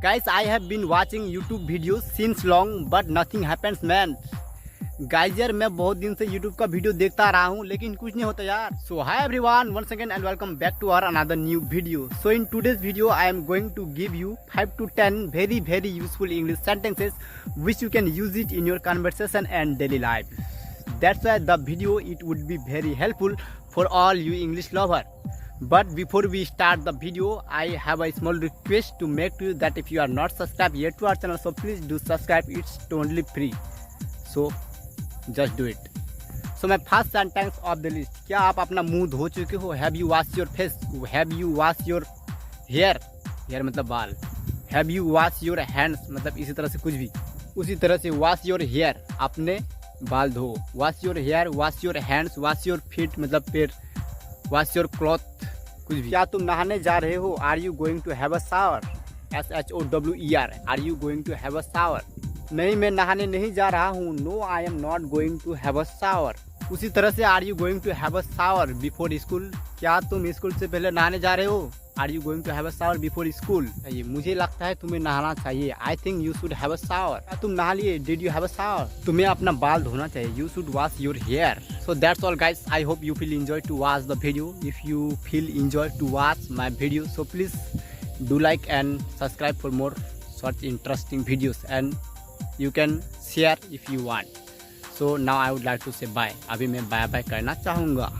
Guys, I have been watching YouTube videos since long but nothing happens man. Guys यार मैं बहुत दिन से YouTube का वीडियो देखता रहा हूँ लेकिन कुछ नहीं होता यार. So hi everyone, once again and welcome back to our another new video. So in today's video I am going to give you 5 to 10 very useful English sentences which you can use it in your conversation and daily life. That's why the video it would be very helpful for all you English lover. But before we start the video, I have a small request to make to you that if you are not subscribed yet to our channel, so please do subscribe. It's totally free. So just do it. So my first sentence of the list. क्या आप अपना मुंह धो चुके हो? Have you washed your face? Have you washed your hair? Hair मतलब बाल. Have you washed your hands? मतलब इसी तरह से कुछ भी. उसी तरह से wash your hair. अपने बाल धो. Wash your hair, wash your hands, wash your feet मतलब पैर. Wash your cloth. कुछ भी. क्या तुम नहाने जा रहे हो? Are you going to have a shower? SHOWER. Are you going to have a shower? नहीं मैं नहाने नहीं जा रहा हूँ. No, I am not going to have a shower. उसी तरह से Are you going to have a shower before school? क्या तुम स्कूल से पहले नहाने जा रहे हो? Are you going to have a shower before school? ये मुझे लगता है तुम्हें नहाना चाहिए. I think you should have a shower. क्या तुम नहा लिए? Did you have a shower? तुम्हें अपना बाल धोना चाहिए. You should wash your hair. So that's all guys. I hope you feel enjoy to watch the video. If you feel enjoy to watch my video, so please do like and subscribe for more such interesting videos and you can share if you want. So now I would like to say bye. अभी मैं bye bye करना चाहूँगा.